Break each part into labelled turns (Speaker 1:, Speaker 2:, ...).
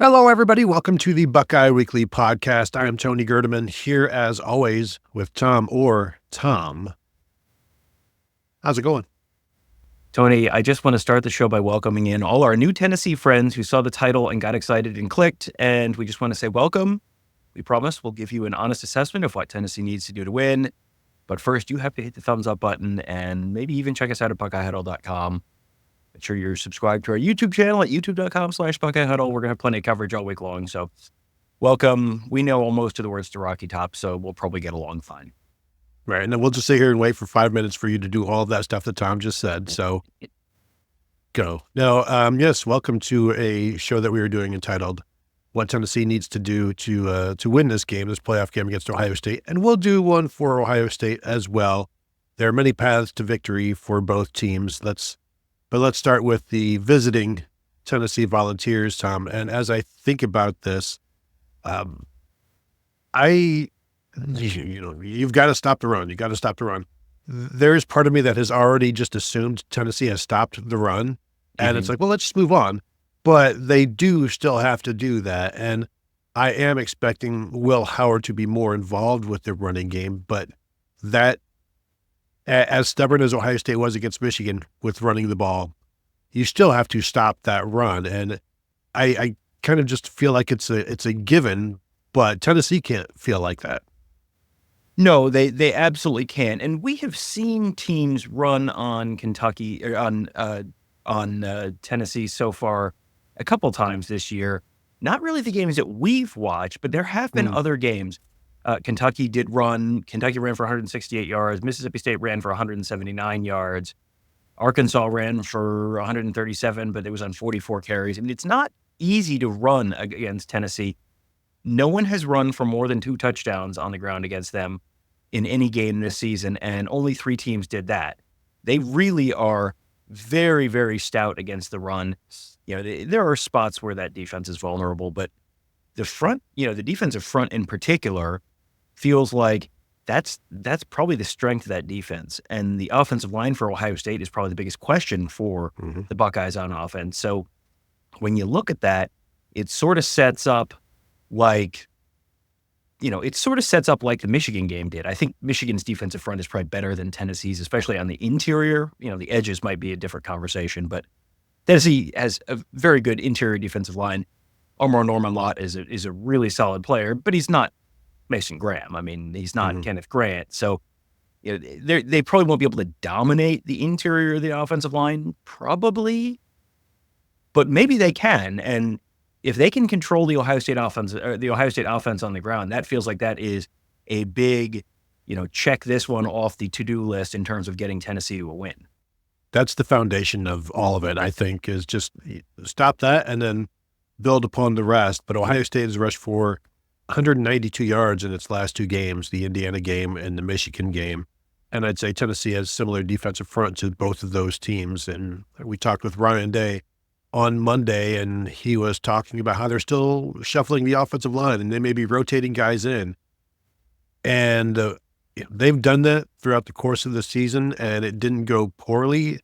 Speaker 1: Hello, everybody. Welcome to the Buckeye Weekly Podcast. I am Tony Gerdeman, here as always with Tom. How's it going?
Speaker 2: Tony, I just want to start the show by welcoming in all our new Tennessee friends who saw the title and got excited and clicked, and we just want to say welcome. We promise we'll give you an honest assessment of what Tennessee needs to do to win, but first you have to hit the thumbs up button and maybe even check us out at BuckeyeHuddle.com. Make sure you're subscribed to our YouTube channel at youtube.com/BuckeyeHuddle. We're going to have plenty of coverage all week long, so welcome. We know almost of the words to Rocky Top, so we'll probably get along fine.
Speaker 1: Right, and then we'll just sit here and wait for 5 minutes for you to do all of that stuff that Tom just said, so go. Now, yes, welcome to a show that we were doing entitled What Tennessee Needs to Do to win this game, this playoff game against Ohio State, and we'll do one for Ohio State as well. There are many paths to victory for both teams. But let's start with the visiting Tennessee Volunteers, Tom. And as I think about this, you've got to stop the run. You got to stop the run. There's part of me that has already just assumed Tennessee has stopped the run, and it's like, well, let's just move on. But they do still have to do that, and I am expecting Will Howard to be more involved with the running game. But that, as stubborn as Ohio State was against Michigan with running the ball, you still have to stop that run. And I kind of just feel like it's a given, but Tennessee can't feel like that.
Speaker 2: No, they absolutely can. And we have seen teams run on Kentucky or on Tennessee so far a couple times this year. Not really the games that we've watched, but there have been other games. Kentucky ran for 168 yards. Mississippi State ran for 179 yards. Arkansas ran for 137, but it was on 44 carries. I mean, it's not easy to run against Tennessee. No one has run for more than 2 touchdowns on the ground against them in any game this season, and only 3 teams did that. They really are very, very stout against the run. You know, there are spots where that defense is vulnerable, but the front, the defensive front in particular, feels like that's probably the strength of that defense. And the offensive line for Ohio State is probably the biggest question for the Buckeyes on offense. So when you look at that, it sort of sets up like the Michigan game did. I think Michigan's defensive front is probably better than Tennessee's, especially on the interior. The edges might be a different conversation, but Tennessee has a very good interior defensive line. Omar Norman-Lott is a really solid player, but he's not Mason Graham. I mean, he's not Kenneth Grant. So they probably won't be able to dominate the interior of the offensive line, probably, but maybe they can. And if they can control the Ohio State offense on the ground, that feels like that is a big, check this one off the to-do list in terms of getting Tennessee to a win.
Speaker 1: That's the foundation of all of it, I think, is just stop that and then build upon the rest. But Ohio State has rushed for 192 yards in its last 2 games, the Indiana game and the Michigan game. And I'd say Tennessee has similar defensive front to both of those teams. And we talked with Ryan Day on Monday, and he was talking about how they're still shuffling the offensive line and they may be rotating guys in. And they've done that throughout the course of the season, and it didn't go poorly.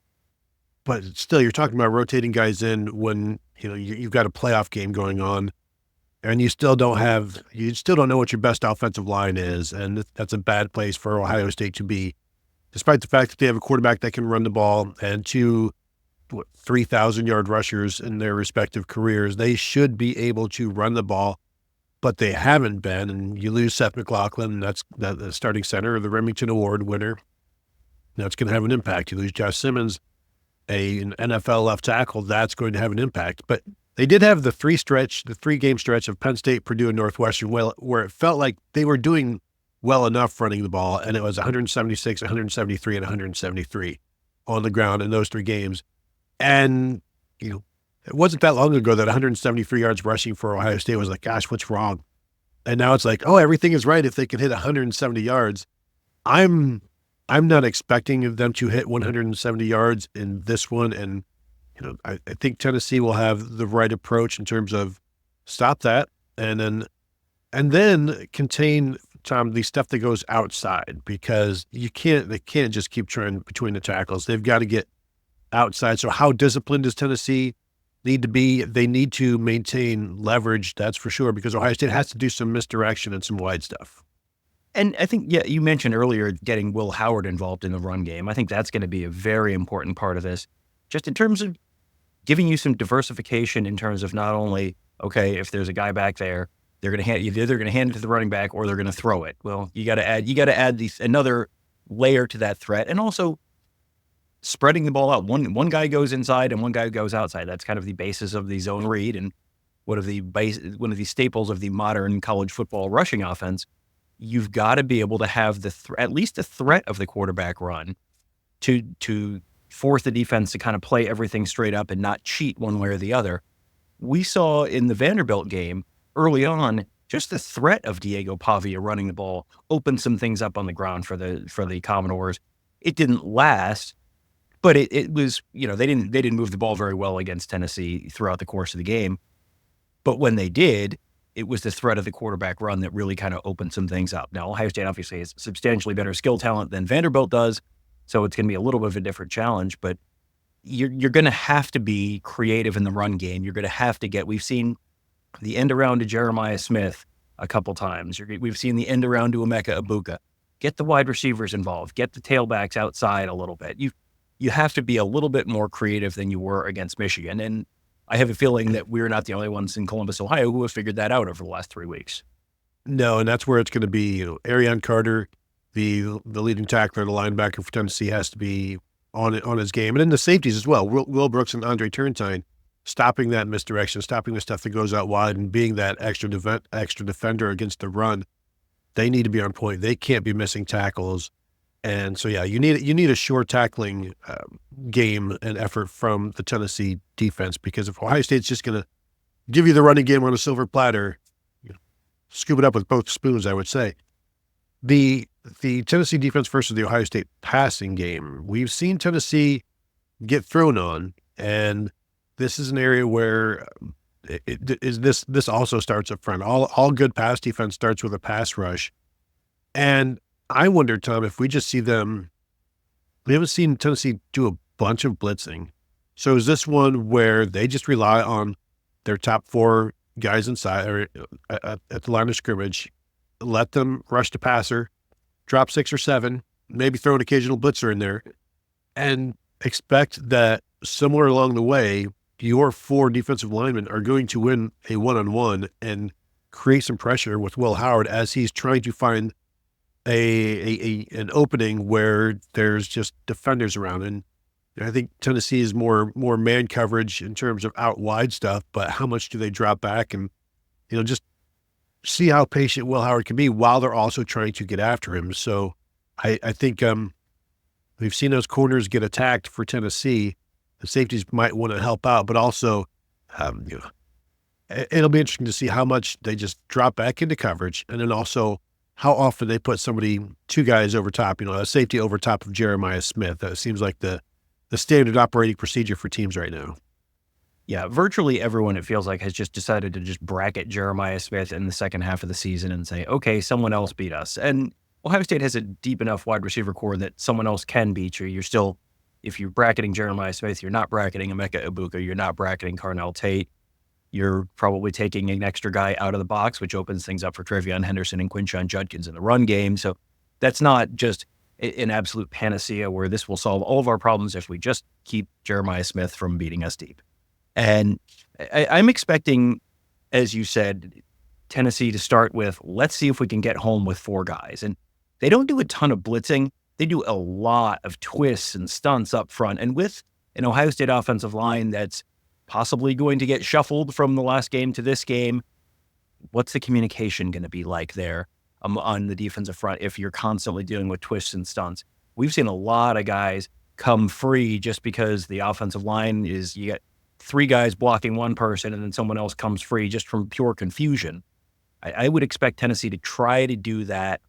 Speaker 1: But still, you're talking about rotating guys in when you've got a playoff game going on, and you still don't know what your best offensive line is, and that's a bad place for Ohio State to be, despite the fact that they have a quarterback that can run the ball and 2 3,000-yard rushers in their respective careers. They should be able to run the ball, but they haven't been. And you lose Seth McLaughlin, that's the starting center, the Remington Award winner. That's going to have an impact. You lose Josh Simmons, an NFL left tackle, that's going to have an impact. But they did have the 3-game stretch of Penn State, Purdue, and Northwestern, where it felt like they were doing well enough running the ball, and it was 176, 173, and 173 on the ground in those 3 games. And, it wasn't that long ago that 173 yards rushing for Ohio State was like, gosh, what's wrong? And now it's like, oh, everything is right if they can hit 170 yards. I'm not expecting them to hit 170 yards in this one. And, I think Tennessee will have the right approach in terms of stop that and then contain, Tom, the stuff that goes outside, because they can't just keep trying between the tackles. They've got to get outside. So how disciplined is Tennessee? they need to maintain leverage, that's for sure, because Ohio State has to do some misdirection and some wide stuff.
Speaker 2: And I think, yeah, you mentioned earlier getting Will Howard involved in the run game. I think that's going to be a very important part of this, just in terms of giving you some diversification in terms of not only, okay, if there's a guy back there, they're going to hand it to the running back or they're going to throw it. Well, you got to add another layer to that threat, and also spreading the ball out. One guy goes inside and one guy goes outside. That's kind of the basis of the zone read and one of the staples of the modern college football rushing offense. You've got to be able to have at least the threat of the quarterback run to force the defense to kind of play everything straight up and not cheat one way or the other. We saw in the Vanderbilt game early on, just the threat of Diego Pavia running the ball opened some things up on the ground for the Commodores. It didn't last, but it was, they didn't move the ball very well against Tennessee throughout the course of the game. But when they did, it was the threat of the quarterback run that really kind of opened some things up. Now, Ohio State obviously has substantially better skill talent than Vanderbilt does, so it's going to be a little bit of a different challenge, but you're going to have to be creative in the run game. You're going to have to we've seen the end around to Jeremiah Smith a couple times. We've seen the end around to Emeka Egbuka. Get the wide receivers involved. Get the tailbacks outside a little bit. You have to be a little bit more creative than you were against Michigan. And I have a feeling that we're not the only ones in Columbus, Ohio, who have figured that out over the last 3 weeks.
Speaker 1: No, and that's where it's going to be. Arion Carter, the leading tackler, the linebacker for Tennessee, has to be on his game. And then the safeties as well, Will Brooks and Andre Turntine, stopping that misdirection, stopping the stuff that goes out wide, and being that extra defender against the run. They need to be on point. They can't be missing tackles. And so, yeah, you need a short tackling game and effort from the Tennessee defense, because if Ohio State's just going to give you the running game on a silver platter, scoop it up with both spoons, I would say. The Tennessee defense versus the Ohio State passing game, we've seen Tennessee get thrown on, and this is an area where this also starts up front. All good pass defense starts with a pass rush, and I wonder, Tom, if we just see them. We haven't seen Tennessee do a bunch of blitzing, so is this one where they just rely on their top 4 guys inside or at the line of scrimmage, let them rush the passer, drop 6 or 7, maybe throw an occasional blitzer in there, and expect that somewhere along the way, your 4 defensive linemen are going to win a one-on-one and create some pressure with Will Howard as he's trying to find an opening where there's just defenders around. And I think Tennessee is more man coverage in terms of out wide stuff, but how much do they drop back and, just see how patient Will Howard can be while they're also trying to get after him. So I think we've seen those corners get attacked for Tennessee. The safeties might want to help out, but also it'll be interesting to see how much they just drop back into coverage, and then also how often they put 2 guys over top, a safety over top of Jeremiah Smith. That seems like the standard operating procedure for teams right now.
Speaker 2: Yeah, virtually everyone, it feels like, has just decided to just bracket Jeremiah Smith in the second half of the season and say, okay, someone else beat us. And Ohio State has a deep enough wide receiver core that someone else can beat you. You're still, if you're bracketing Jeremiah Smith, you're not bracketing Emeka Egbuka, you're not bracketing Carnell Tate. You're probably taking an extra guy out of the box, which opens things up for Travion Henderson and Quinshon Judkins in the run game. So that's not just an absolute panacea where this will solve all of our problems if we just keep Jeremiah Smith from beating us deep. And I'm expecting, as you said, Tennessee to start with, let's see if we can get home with 4 guys. And they don't do a ton of blitzing. They do a lot of twists and stunts up front. And with an Ohio State offensive line that's possibly going to get shuffled from the last game to this game, what's the communication going to be like there on the defensive front if you're constantly dealing with twists and stunts? We've seen a lot of guys come free just because the offensive line is, you get 3 guys blocking one person and then someone else comes free just from pure confusion. I would expect Tennessee to try to do that.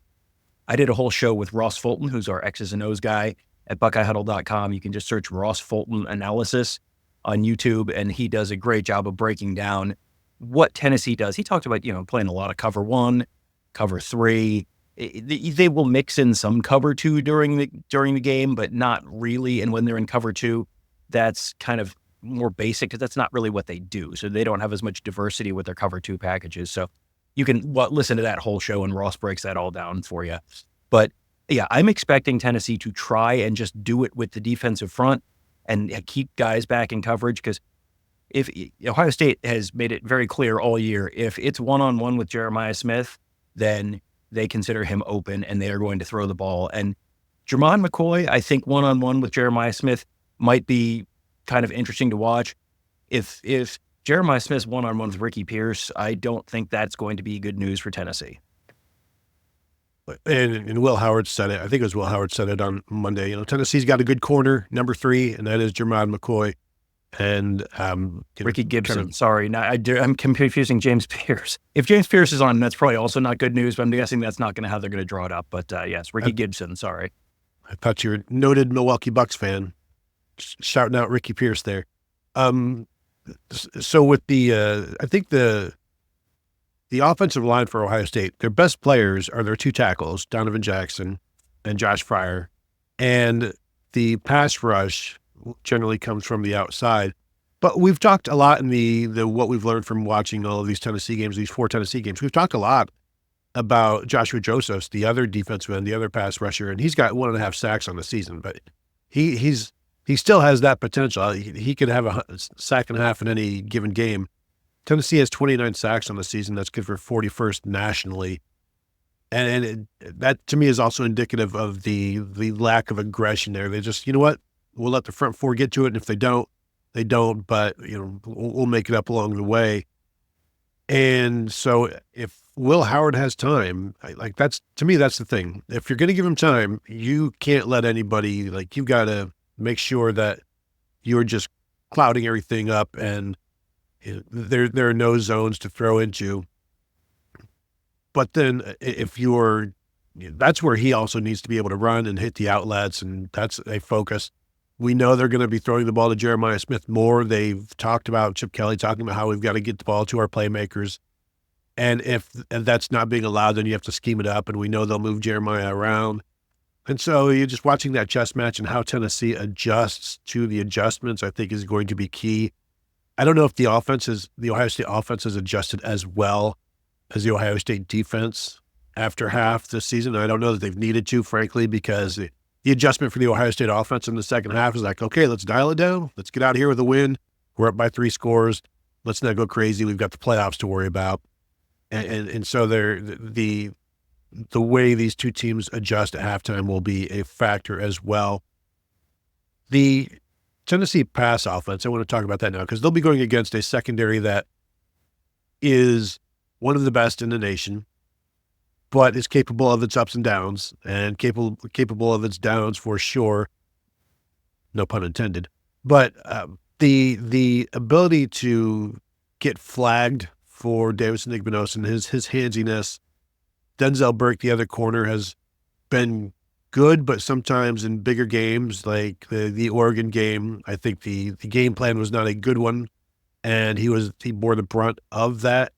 Speaker 2: I did a whole show with Ross Fulton, who's our X's and O's guy at BuckeyeHuddle.com. You can just search Ross Fulton analysis on YouTube, and he does a great job of breaking down what Tennessee does. He talked about, playing a lot of cover 1, cover 3. They will mix in some cover 2 during the game, but not really. And when they're in cover 2, that's kind of more basic because that's not really what they do. So they don't have as much diversity with their cover 2 packages. So you can listen to that whole show and Ross breaks that all down for you. But yeah, I'm expecting Tennessee to try and just do it with the defensive front and keep guys back in coverage, because if Ohio State has made it very clear all year, if it's one-on-one with Jeremiah Smith, then they consider him open and they are going to throw the ball. And Jermon McCoy, I think one-on-one with Jeremiah Smith might be kind of interesting to watch. If Jeremiah Smith's one-on-one with Ricky Pierce, I don't think that's going to be good news for Tennessee.
Speaker 1: And Will Howard said it. I think it was Will Howard said it on Monday. Tennessee's got a good corner, number 3, and that is Jermon McCoy. And
Speaker 2: Ricky Gibson. Sorry, I'm confusing James Pierce. If James Pierce is on, that's probably also not good news. But I'm guessing that's not going to how they're going to draw it up. But yes, Ricky Gibson. Sorry.
Speaker 1: I thought you were a noted Milwaukee Bucks fan, shouting out Ricky Pierce there. So with I think the offensive line for Ohio State, their best players are their 2 tackles, Donovan Jackson and Josh Fryer, and the pass rush generally comes from the outside. But we've talked a lot in the what we've learned from watching all of these Tennessee games, these 4 Tennessee games. We've talked a lot about Joshua Josephs, the other defensive end, the other pass rusher, and he's got 1.5 sacks on the season. But he still has that potential. He could have a sack and a half in any given game. Tennessee has 29 sacks on the season. That's good for 41st nationally. And that, to me, is also indicative of the lack of aggression there. They just, you know what? We'll let the front 4 get to it. And if they don't, they don't. But, we'll make it up along the way. And so if Will Howard has time, to me, that's the thing. If you're going to give him time, you can't let anybody, you've got to make sure that you're just clouding everything up and there are no zones to throw into. But then that's where he also needs to be able to run and hit the outlets, and that's a focus. We know they're going to be throwing the ball to Jeremiah Smith more. They've talked about Chip Kelly talking about how we've got to get the ball to our playmakers. And if that's not being allowed, then you have to scheme it up, and we know they'll move Jeremiah around. And so you're just watching that chess match and how Tennessee adjusts to the adjustments, I think, is going to be key. I don't know if the Ohio State offense has adjusted as well as the Ohio State defense after half this season. I don't know that they've needed to, frankly, because the adjustment for the Ohio State offense in the second half is okay, let's dial it down. Let's get out of here with a win. We're up by 3 scores. Let's not go crazy. We've got the playoffs to worry about. And so the way these 2 teams adjust at halftime will be a factor as well. The Tennessee pass offense, I want to talk about that now because they'll be going against a secondary that is one of the best in the nation, but is capable of its ups and downs, and capable of its downs for sure. No pun intended. But the ability to get flagged for Davison Igbinosun, his handsiness. Denzel Burke, the other corner, has been good, but sometimes in bigger games like the Oregon game, I think the game plan was not a good one, and he bore the brunt of that.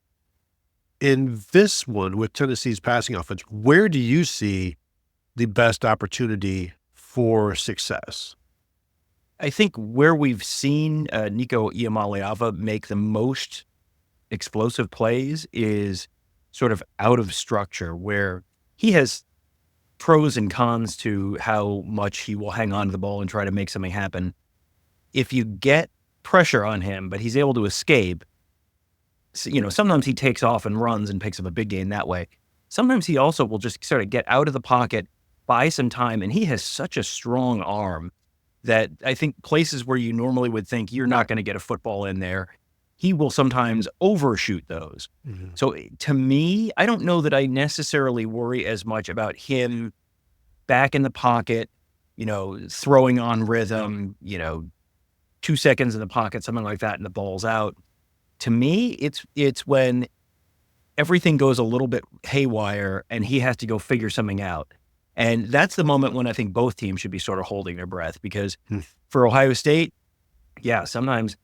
Speaker 1: In this one with Tennessee's passing offense, where do you see the best opportunity for success?
Speaker 2: I think where we've seen Nico Iamaleava make the most explosive plays is sort of out of structure, where he has pros and cons to how much he will hang on to the ball and try to make something happen. If you get pressure on him, but he's able to escape, sometimes he takes off and runs and picks up a big gain that way. Sometimes he also will just sort of get out of the pocket, buy some time, and he has such a strong arm that I think places where you normally would think you're not going to get a football in there, he will sometimes overshoot those. Mm-hmm. So to me, I don't know that I necessarily worry as much about him back in the pocket, throwing on rhythm, 2 seconds in the pocket, something like that, and the ball's out. To me, it's when everything goes a little bit haywire and he has to go figure something out. And that's the moment when I think both teams should be sort of holding their breath, because for Ohio State, yeah, sometimes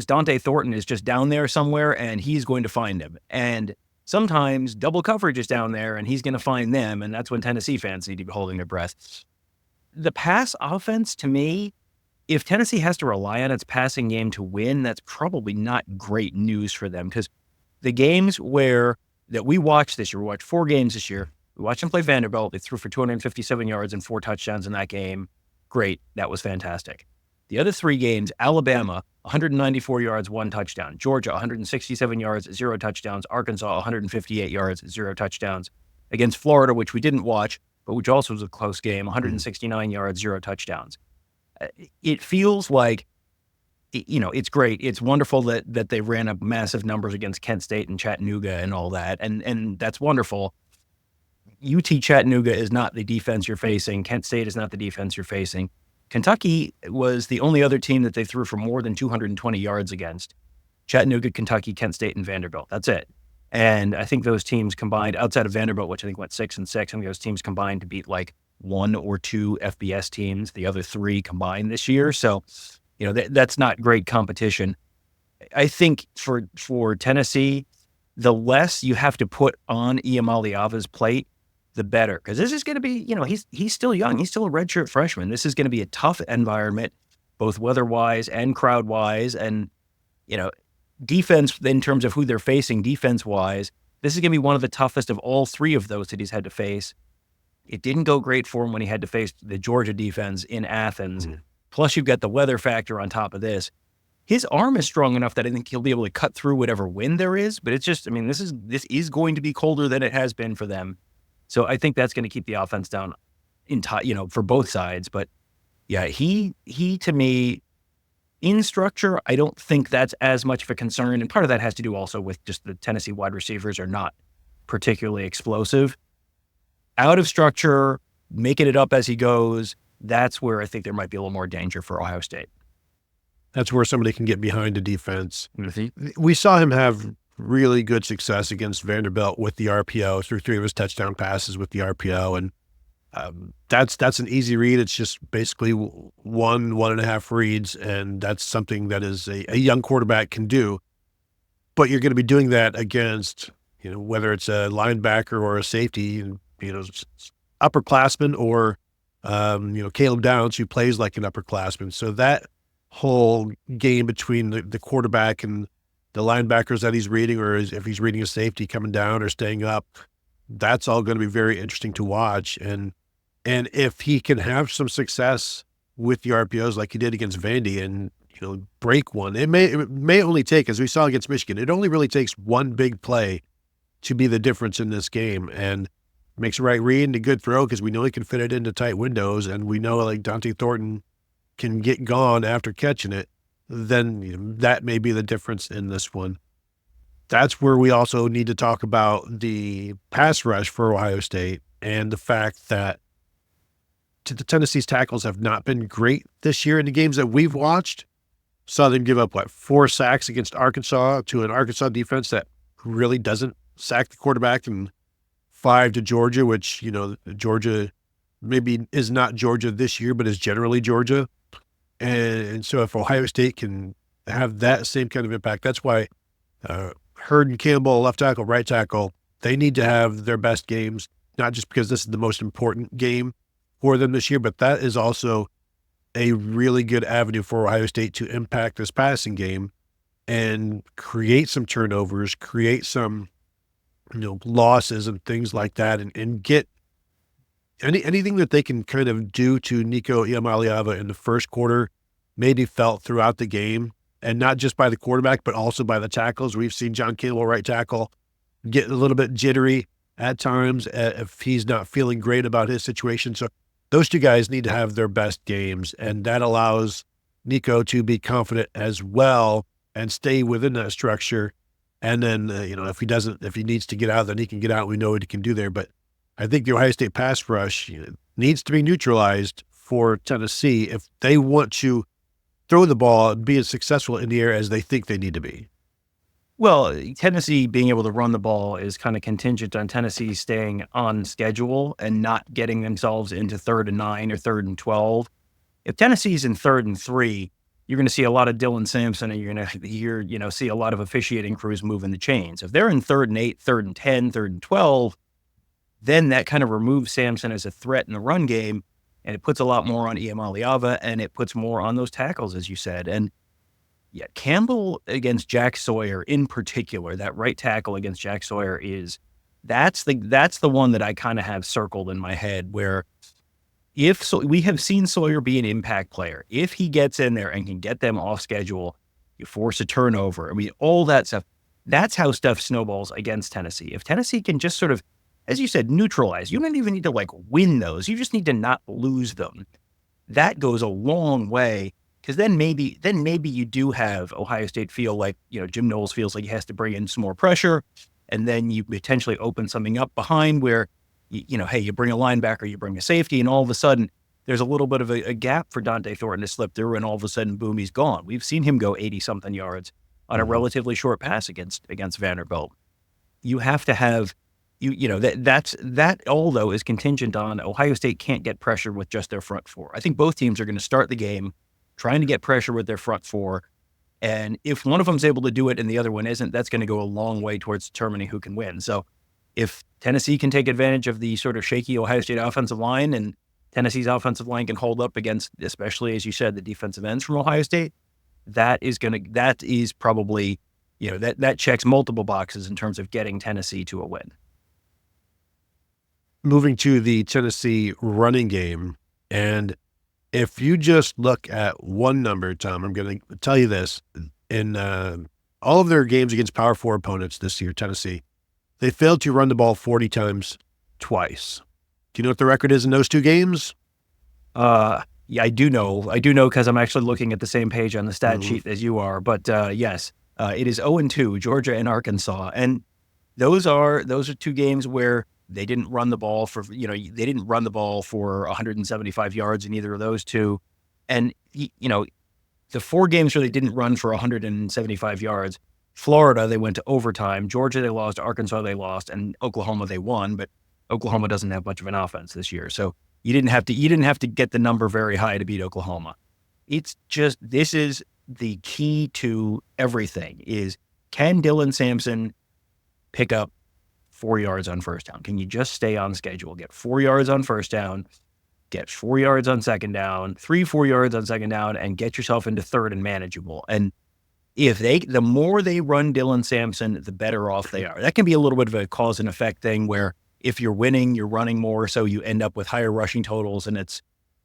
Speaker 2: Dante Thornton is just down there somewhere and he's going to find him. And sometimes double coverage is down there and he's going to find them. And that's when Tennessee fans need to be holding their breath. The pass offense, to me, if Tennessee has to rely on its passing game to win, that's probably not great news for them, because the games that we watched this year, we watched 4 games this year. We watched them play Vanderbilt. They threw for 257 yards and 4 touchdowns in that game. Great. That was fantastic. The other 3 games, Alabama, 194 yards, 1 touchdown. Georgia, 167 yards, 0 touchdowns. Arkansas, 158 yards, 0 touchdowns. Against Florida, which we didn't watch, but which also was a close game, 169 yards, 0 touchdowns. It feels like, it's great. It's wonderful that they ran up massive numbers against Kent State and Chattanooga and all that, and that's wonderful. UT Chattanooga is not the defense you're facing. Kent State is not the defense you're facing. Kentucky was the only other team that they threw for more than 220 yards against. Chattanooga, Kentucky, Kent State, and Vanderbilt. That's it. And I think those teams combined, outside of Vanderbilt, which I think went 6-6, I think those teams combined to beat like 1 or 2 FBS teams. The other 3 combined this year. So, that's not great competition. I think for Tennessee, the less you have to put on Iamaleava's plate, the better. Because this is going to be, he's still young. He's still a redshirt freshman. This is going to be a tough environment, both weather-wise and crowd-wise. And, defense, in terms of who they're facing defense-wise, this is going to be one of the toughest of all 3 of those that he's had to face. It didn't go great for him when he had to face the Georgia defense in Athens. Plus, you've got the weather factor on top of this. His arm is strong enough that I think he'll be able to cut through whatever wind there is. But it's just, this is going to be colder than it has been for them. So I think that's going to keep the offense down for both sides. But yeah, he to me, in structure, I don't think that's as much of a concern. And part of that has to do also with just the Tennessee wide receivers are not particularly explosive. Out of structure, making it up as he goes, that's where I think there might be a little more danger for Ohio State.
Speaker 1: That's where somebody can get behind the defense.
Speaker 2: Mm-hmm.
Speaker 1: We saw him have really good success against Vanderbilt with the RPO, through 3 of his touchdown passes with the RPO. And that's an easy read. It's just basically 1.5 reads. And that's something that is a young quarterback can do. But you're going to be doing that against, whether it's a linebacker or a safety, upperclassman or, Caleb Downs, who plays like an upperclassman. So that whole game between the quarterback and the linebackers that he's reading, or if he's reading a safety coming down or staying up, that's all going to be very interesting to watch. And if he can have some success with the RPOs like he did against Vandy and, break one, it may only take, as we saw against Michigan, it only really takes one big play to be the difference in this game. And makes a right read and a good throw, because we know he can fit it into tight windows, and we know like Dante Thornton can get gone after catching it, then that may be the difference in this one. That's where we also need to talk about the pass rush for Ohio State and the fact that the Tennessee's tackles have not been great this year in the games that we've watched. Saw them give up, 4 sacks against Arkansas, to an Arkansas defense that really doesn't sack the quarterback, and 5 to Georgia, which, Georgia maybe is not Georgia this year, but is generally Georgia. And so if Ohio State can have that same kind of impact, that's why Hurd and Campbell, left tackle, right tackle, they need to have their best games, not just because this is the most important game for them this year, but that is also a really good avenue for Ohio State to impact this passing game and create some turnovers, create some losses and things like that, and get anything that they can kind of do to Nico Iamaleava in the first quarter, maybe felt throughout the game, and not just by the quarterback, but also by the tackles. We've seen John Campbell, right tackle, get a little bit jittery at times if he's not feeling great about his situation. So those 2 guys need to have their best games, and that allows Nico to be confident as well and stay within that structure. And then, if he needs to get out, then he can get out. We know what he can do there. But I think the Ohio State pass rush needs to be neutralized for Tennessee if they want to throw the ball and be as successful in the air as they think they need to be.
Speaker 2: Well, Tennessee being able to run the ball is kind of contingent on Tennessee staying on schedule and not getting themselves into 3rd and 9 or 3rd and 12. If Tennessee's in 3rd and 3, you're going to see a lot of Dylan Sampson, and you're going to see a lot of officiating crews moving the chains. If they're in 3rd and 8, 3rd and 10, 3rd and 12, then that kind of removes Sampson as a threat in the run game. and it puts a lot more on Iamaleava, and it puts more on those tackles, as you said. And yeah, Campbell against Jack Sawyer in particular, that right tackle against Jack Sawyer that's the one that I kind of have circled in my head, where we have seen Sawyer be an impact player. If he gets in there and can get them off schedule, you force a turnover. I mean, all that stuff. That's how stuff snowballs against Tennessee. If Tennessee can just sort of, as you said, neutralize, you don't even need to like win those. You just need to not lose them. That goes a long way, because then maybe you do have Ohio State feel like, Jim Knowles feels like he has to bring in some more pressure, and then you potentially open something up behind where, hey, you bring a linebacker, you bring a safety, and all of a sudden there's a little bit of a gap for Dante Thornton to slip through, and all of a sudden, boom, he's gone. We've seen him go 80-something yards on a relatively short pass against Vanderbilt. You have to have, that all, though, is contingent on Ohio State can't get pressure with just their front four. I think both teams are going to start the game trying to get pressure with their front four, and if one of them's able to do it and the other one isn't, that's going to go a long way towards determining who can win. So if Tennessee can take advantage of the sort of shaky Ohio State offensive line, and Tennessee's offensive line can hold up against, especially, as you said, the defensive ends from Ohio State, that is probably, that checks multiple boxes in terms of getting Tennessee to a win.
Speaker 1: Moving to the Tennessee running game, and if you just look at one number, Tom, I'm going to tell you this. In all of their games against Power 4 opponents this year, Tennessee, they failed to run the ball 40 times twice. Do you know what the record is in those two games?
Speaker 2: Yeah, I do know because I'm actually looking at the same page on the stat sheet as you are. But yes, it is 0-2, Georgia and Arkansas. And those are two games where they didn't run the ball for 175 yards in either of those two. And, the 4 games where they didn't run for 175 yards, Florida, they went to overtime. Georgia, they lost. Arkansas, they lost. And Oklahoma, they won. But Oklahoma doesn't have much of an offense this year. So you didn't have to get the number very high to beat Oklahoma. It's just, this is the key to everything, is can Dylan Sampson pick up 4 yards on first down? Can you just stay on schedule? Get 4 yards on first down, get 4 yards on second down, 3-4 yards on second down, and get yourself into third and manageable. And the more they run Dylan Sampson, the better off they are. That can be a little bit of a cause and effect thing, where if you're winning, you're running more, so you end up with higher rushing totals, and it's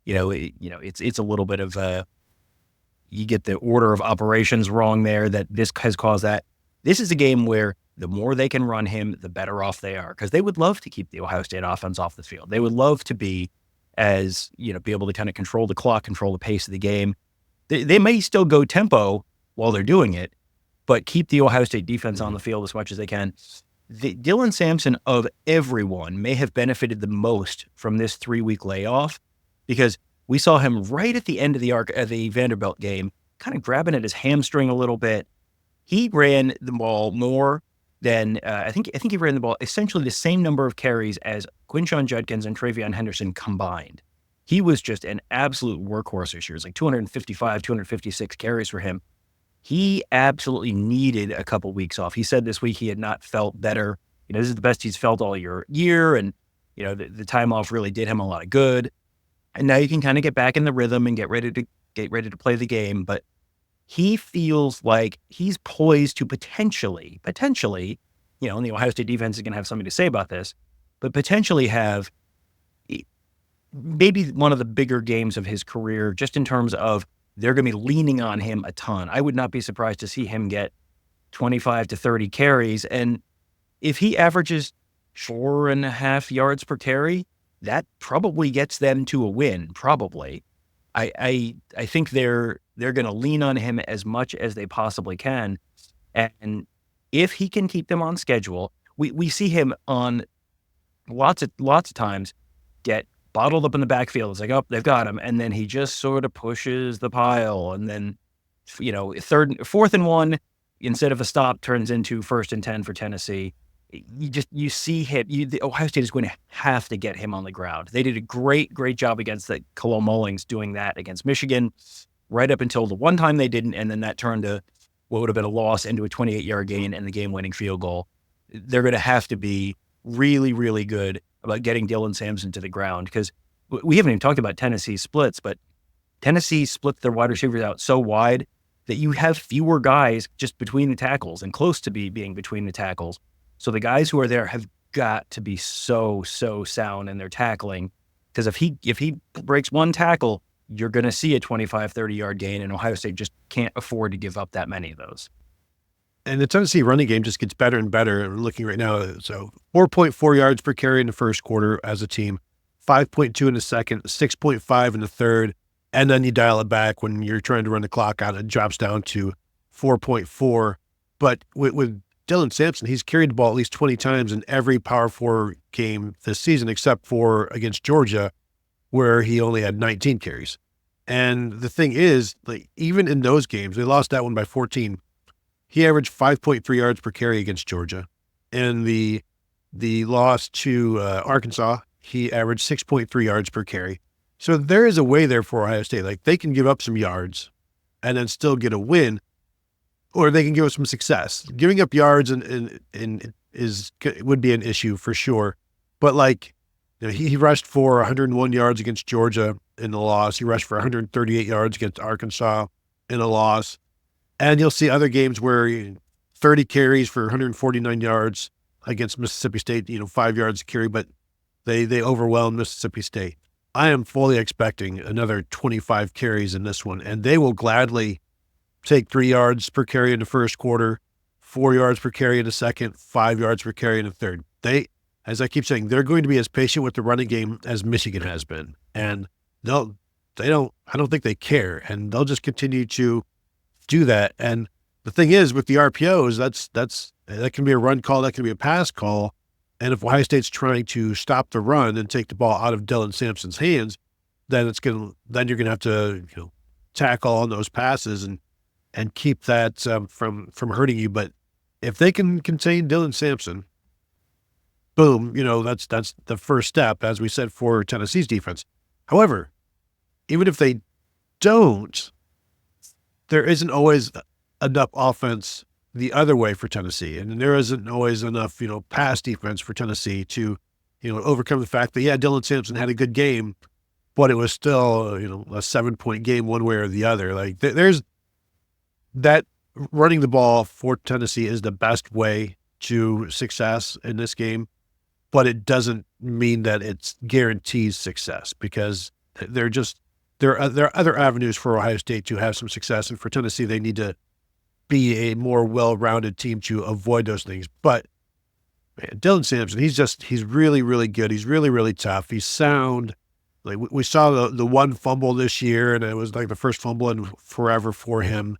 Speaker 2: a little bit of you get the order of operations wrong there. That this has caused that. This is a game where the more they can run him, the better off they are, because they would love to keep the Ohio State offense off the field. They would love to be able to kind of control the clock, control the pace of the game. They may still go tempo while they're doing it, but keep the Ohio State defense on the field as much as they can. Dylan Sampson, of everyone, may have benefited the most from this 3-week layoff, because we saw him right at the end of the Vanderbilt game, kind of grabbing at his hamstring a little bit. He ran the ball more than I think he ran the ball essentially the same number of carries as Quinshon Judkins and Travion Henderson combined. He was just an absolute workhorse this year. It's like 255, 256 carries for him. He absolutely needed a couple weeks off. He said this week he had not felt better. This is the best he's felt all year, and the time off really did him a lot of good. And now you can kind of get back in the rhythm and get ready to play the game. But he feels like he's poised to potentially, and the Ohio State defense is going to have something to say about this, but potentially have maybe one of the bigger games of his career, just in terms of they're going to be leaning on him a ton. I would not be surprised to see him get 25 to 30 carries. And if he averages 4.5 yards per carry, that probably gets them to a win, probably. I think they're going to lean on him as much as they possibly can. And if he can keep them on schedule, we see him on lots of times get bottled up in the backfield. It's like, oh, they've got him. And then he just sort of pushes the pile. And then, 4th and 1, instead of a stop, turns into 1st and 10 for Tennessee. You see him. The Ohio State is going to have to get him on the ground. They did a great job against the Khalil Mullings doing that against Michigan, right up until the one time they didn't, and then that turned to what would have been a loss into a 28-yard gain and the game-winning field goal. They're going to have to be really, really good about getting Dylan Sampson to the ground, because we haven't even talked about Tennessee's splits, but Tennessee split their wide receivers out so wide that you have fewer guys just between the tackles and close to being between the tackles. So the guys who are there have got to be so sound in their tackling, because if he breaks one tackle, you're going to see a 25, 30-yard gain, and Ohio State just can't afford to give up that many of those.
Speaker 1: And the Tennessee running game just gets better and better. We're looking right now, so 4.4 yards per carry in the first quarter as a team, 5.2 in the second, 6.5 in the third, and then you dial it back when you're trying to run the clock out. It drops down to 4.4. But with Dylan Sampson, he's carried the ball at least 20 times in every Power 4 game this season, except for against Georgia, where he only had 19 carries. And the thing is, like, even in those games, they lost that one by 14. He averaged 5.3 yards per carry against Georgia. And the loss to Arkansas, he averaged 6.3 yards per carry. So there is a way there for Ohio State. Like, they can give up some yards and then still get a win, or they can give us some success. Giving up yards would be an issue for sure. But like, you know, he rushed for 101 yards against Georgia in the loss. He rushed for 138 yards against Arkansas in a loss. And you'll see other games where 30 carries for 149 yards against Mississippi State, 5 yards a carry, but they overwhelmed Mississippi State. I am fully expecting another 25 carries in this one, and they will gladly take 3 yards per carry in the first quarter, 4 yards per carry in the second, 5 yards per carry in the third. They, as I keep saying, they're going to be as patient with the running game as Michigan has been, and I don't think they care, and they'll just continue to do that. And the thing is, with the RPOs, that can be a run call, that can be a pass call. And if Ohio State's trying to stop the run and take the ball out of Dylan Sampson's hands, then you're gonna have to tackle on those passes and keep that from hurting you. But if they can contain Dylan Sampson, boom, that's the first step, as we said, for Tennessee's defense. However, even if they don't, there isn't always enough offense the other way for Tennessee. And there isn't always enough, pass defense for Tennessee to, overcome the fact that, Dylan Sampson had a good game, but it was still, a 7-point game one way or the other. Like, there's that running the ball for Tennessee is the best way to success in this game, but it doesn't mean that it guarantees success, because there are other avenues for Ohio State to have some success. And for Tennessee, they need to be a more well-rounded team to avoid those things. But man, Dylan Sampson, he's really, really good. He's really, really tough. He's sound. Like, we saw the one fumble this year, and it was like the first fumble in forever for him.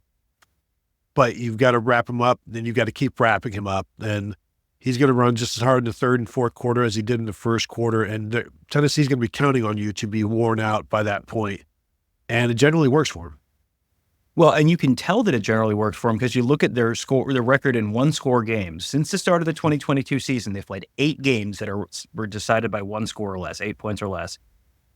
Speaker 1: But you've got to wrap him up, then you've got to keep wrapping him up. And he's going to run just as hard in the third and fourth quarter as he did in the first quarter. And Tennessee's going to be counting on you to be worn out by that point. And it generally works for him.
Speaker 2: Well, and you can tell that it generally works for them because you look at their record in one-score games. Since the start of the 2022 season, they've played 8 games that were decided by 1 score or less, 8 points or less.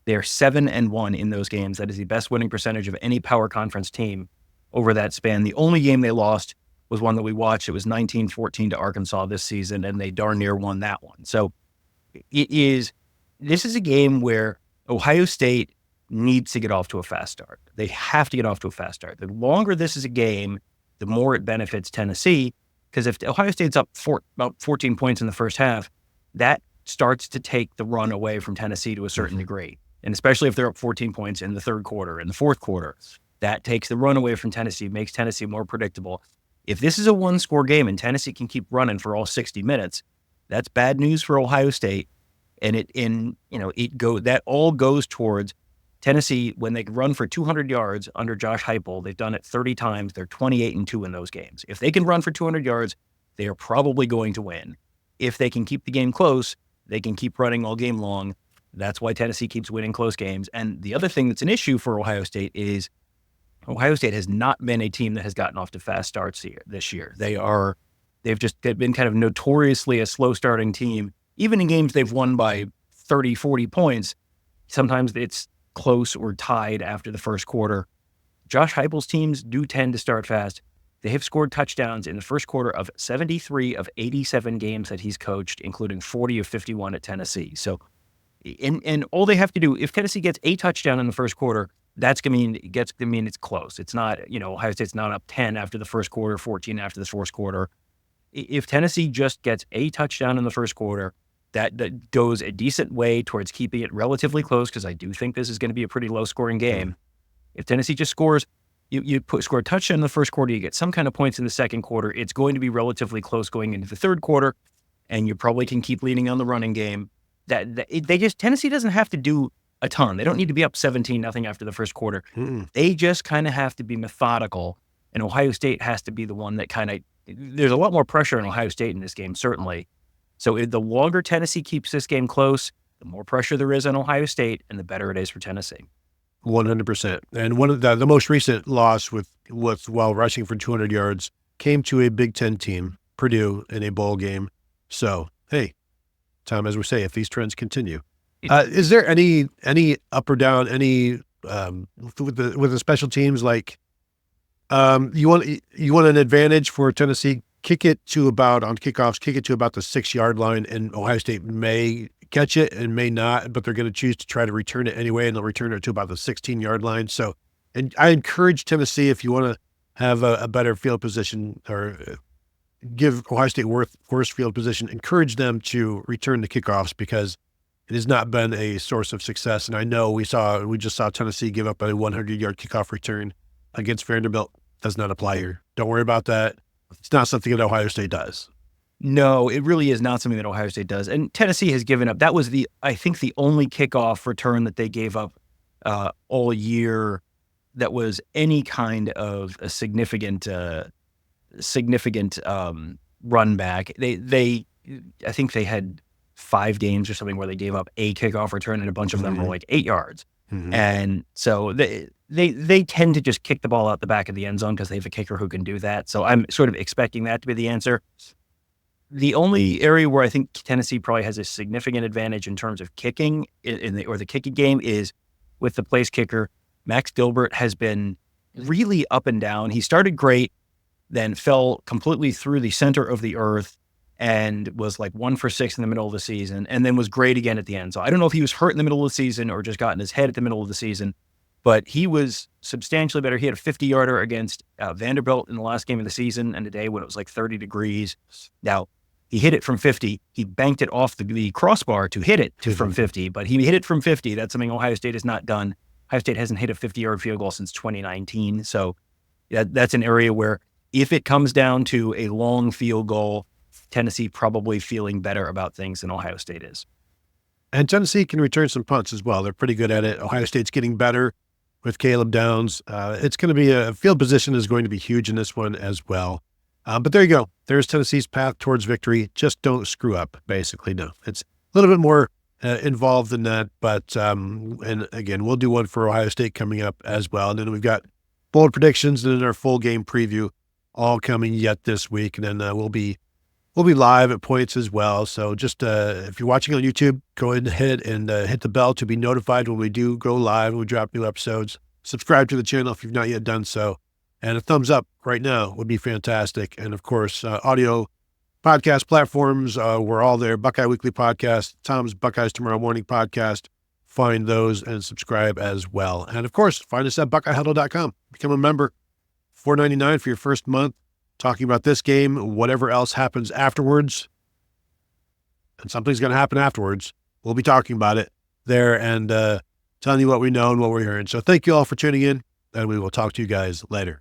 Speaker 2: They are 7-1 in those games. That is the best winning percentage of any power conference team over that span. The only game they lost was one that we watched. It was 19-14 to Arkansas this season, and they darn near won that one. So this is a game where Ohio State needs to get off to a fast start. They have to get off to a fast start. The longer this is a game, the more it benefits Tennessee, because if Ohio State's up about 14 points in the first half, that starts to take the run away from Tennessee to a certain degree. And especially if they're up 14 points in the third quarter, in the fourth quarter, that takes the run away from Tennessee, makes Tennessee more predictable. If this is a one-score game and Tennessee can keep running for all 60 minutes, that's bad news for Ohio State. And that all goes towards Tennessee. When they run for 200 yards under Josh Heupel, they've done it 30 times. They're 28-2 in those games. If they can run for 200 yards, they are probably going to win. If they can keep the game close, they can keep running all game long. That's why Tennessee keeps winning close games. And the other thing that's an issue for Ohio State is Ohio State has not been a team that has gotten off to fast starts this year. They've been kind of notoriously a slow starting team. Even in games they've won by 30, 40 points, sometimes it's close or tied after the first quarter. Josh Heupel's teams do tend to start fast. They have scored touchdowns in the first quarter of 73 of 87 games that he's coached, including 40 of 51 at Tennessee. So And all they have to do, if Tennessee gets a touchdown in the first quarter, that's going to mean it's close. It's not, Ohio State's not up 10 after the first quarter, 14 after the fourth quarter. If Tennessee just gets a touchdown in the first quarter, that goes a decent way towards keeping it relatively close, because I do think this is going to be a pretty low-scoring game. If Tennessee just scores, score a touchdown in the first quarter, you get some kind of points in the second quarter, it's going to be relatively close going into the third quarter, and you probably can keep leaning on the running game. Tennessee doesn't have to do a ton. They don't need to be up 17-0 after the first quarter. They just kind of have to be methodical, and Ohio State has to be the one that there's a lot more pressure on Ohio State in this game, certainly. So the longer Tennessee keeps this game close, the more pressure there is on Ohio State, and the better it is for Tennessee.
Speaker 1: 100%. And one of the most recent loss while rushing for 200 yards came to a Big Ten team, Purdue, in a bowl game. So, hey, Tom, as we say, if these trends continue, is there any up or down, with the special teams, like you want an advantage for Tennessee? Kick it to about the 6-yard line, and Ohio State may catch it and may not, but they're going to choose to try to return it anyway, and they'll return it to about the 16-yard line. So, and I encourage Tennessee, if you want to have a better field position or give Ohio State worse field position, encourage them to return the kickoffs, because it has not been a source of success. And I know we just saw Tennessee give up a 100-yard kickoff return against Vanderbilt. Does not apply here. Don't worry about that. It's not something that Ohio State does.
Speaker 2: No, it really is not something that Ohio State does. And Tennessee has given up. That was I think the only kickoff return that they gave up all year that was any kind of a significant run back. I think they had 5 games or something where they gave up a kickoff return, and a bunch of them were like 8 yards. And so they tend to just kick the ball out the back of the end zone because they have a kicker who can do that. So I'm sort of expecting that to be the answer. The only area where I think Tennessee probably has a significant advantage in terms of kicking the kicking game is with the place kicker. Max Dilbert has been really up and down. He started great, then fell completely through the center of the earth and was like 1 for 6 in the middle of the season, and then was great again at the end. So I don't know if he was hurt in the middle of the season or just got in his head at the middle of the season, but he was substantially better. He had a 50-yarder against Vanderbilt in the last game of the season, and a day when it was like 30 degrees. Now, he hit it from 50. He banked it off the crossbar to hit it from 50, but he hit it from 50. That's something Ohio State has not done. Ohio State hasn't hit a 50-yard field goal since 2019. So that's an area where if it comes down to a long field goal, Tennessee probably feeling better about things than Ohio State is.
Speaker 1: And Tennessee can return some punts as well. They're pretty good at it. Ohio State's getting better with Caleb Downs. It's going to be a field position is going to be huge in this one as well. But there you go. There's Tennessee's path towards victory. Just don't screw up, basically. No, it's a little bit more involved than that. But, and again, we'll do one for Ohio State coming up as well. And then we've got bold predictions and then our full game preview all coming yet this week. And then we'll be live at points as well. So just if you're watching on YouTube, go ahead and hit the bell to be notified when we do go live and we drop new episodes. Subscribe to the channel if you've not yet done so. And a thumbs up right now would be fantastic. And of course, audio podcast platforms, we're all there. Buckeye Weekly Podcast, Tom's Buckeyes Tomorrow Morning Podcast. Find those and subscribe as well. And of course, find us at BuckeyeHuddle.com. Become a member. $4.99 for your first month. Talking about this game, whatever else happens afterwards. And something's going to happen afterwards. We'll be talking about it there and telling you what we know and what we're hearing. So thank you all for tuning in, and we will talk to you guys later.